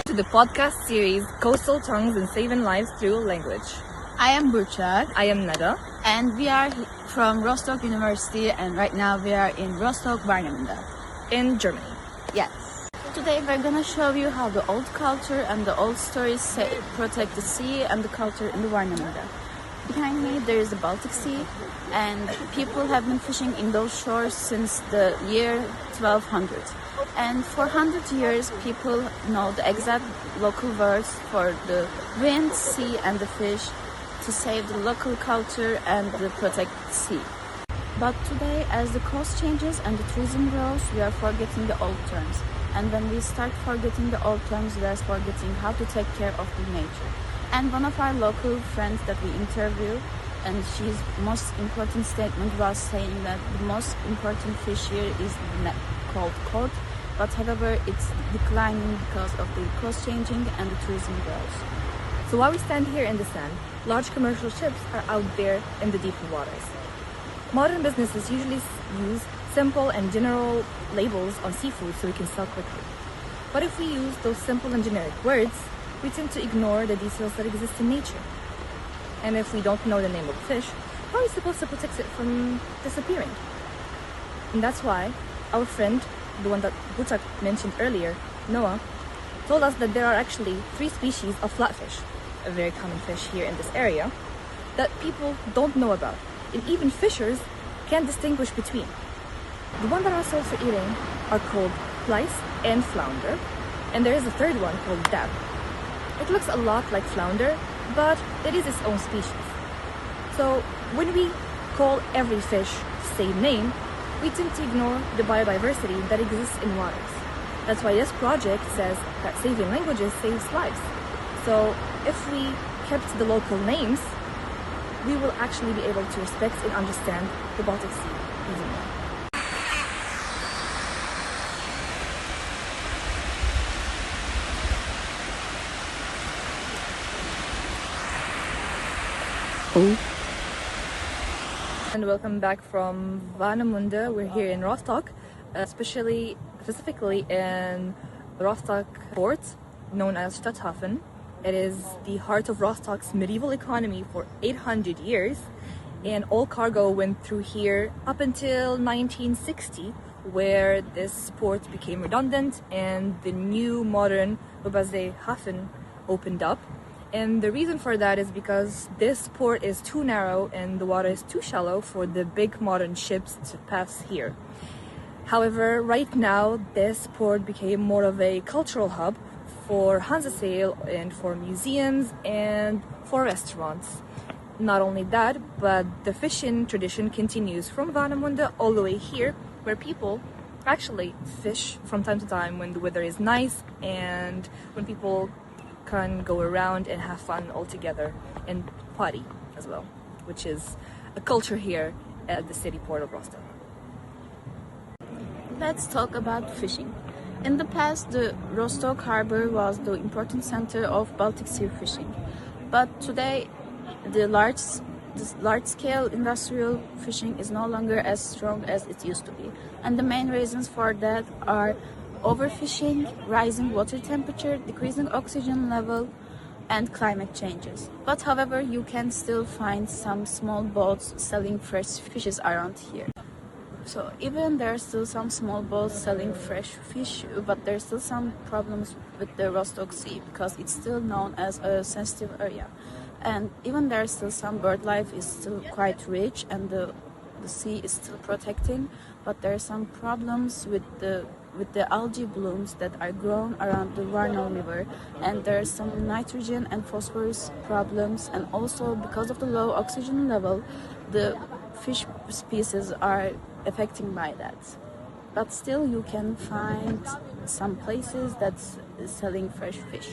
To the podcast series Coastal Tongues and Saving Lives Through Language. I am Burçak. I am Nada. And we are from Rostock University, and right now we are in Rostock, Warnemünde. In Germany. Yes. Today we're gonna show you how the old culture and the old stories protect the sea and the culture in the Warnemünde. Behind me there is the Baltic Sea, and people have been fishing in those shores since the year 1200. And for 100 years, people know the exact local words for the wind, sea, and the fish to save the local culture and to protect the sea. But today, as the coast changes and the tourism grows, we are forgetting the old terms. And when we start forgetting the old terms, we are forgetting how to take care of the nature. And one of our local friends that we interviewed, and she's most important statement was saying that the most important fish here is called cod, but however it's declining because of the coast changing and the tourism grows. So while we stand here in the sand, large commercial ships are out there in the deeper waters. Modern businesses usually use simple and general labels on seafood so we can sell quickly. But if we use those simple and generic words, we tend to ignore the details that exist in nature. And if we don't know the name of the fish, how are we supposed to protect it from disappearing? And that's why our friend, the one that Burçak mentioned earlier, Noah, told us that there are actually 3 species of flatfish, a very common fish here in this area, that people don't know about, and even fishers can't distinguish between. The one that our souls are eating are called lice and flounder, and there is a third one called dab. It looks a lot like flounder, but it is its own species. So when we call every fish the same name, we tend to ignore the biodiversity that exists in waters. That's why this project says that saving languages saves lives. So if we kept the local names, we will actually be able to respect and understand the Baltic Sea even more. And welcome back from Warnemünde. We're here in Rostock, specifically in Rostock port, known as Stadthafen. It is the heart of Rostock's medieval economy for 800 years, and all cargo went through here up until 1960, where this port became redundant and the new modern Hafen opened up. And the reason for that is because this port is too narrow and the water is too shallow for the big modern ships to pass here. However, right now this port became more of a cultural hub for Hansa sail and for museums and for restaurants. Not only that, but the fishing tradition continues from Warnemünde all the way here, where people actually fish from time to time when the weather is nice and when people can go around and have fun all together and party as well, which is a culture here at the city port of Rostock. Let's talk about fishing. In the past, the Rostock harbor was the important center of Baltic Sea fishing, but today the large-scale industrial fishing is no longer as strong as it used to be, and the main reasons for that are overfishing, rising water temperature, decreasing oxygen level, and climate changes. But however, you can still find some small boats selling fresh fishes around here. So even there are still some small boats selling fresh fish, but there's still some problems with the Rostock Sea because it's still known as a sensitive area. And even there are still some bird life is still quite rich and the sea is still protecting, but there are some problems with the algae blooms that are grown around the Warnow River, and there are some nitrogen and phosphorus problems, and also because of the low oxygen level, the fish species are affected by that. But still you can find some places that's selling fresh fish.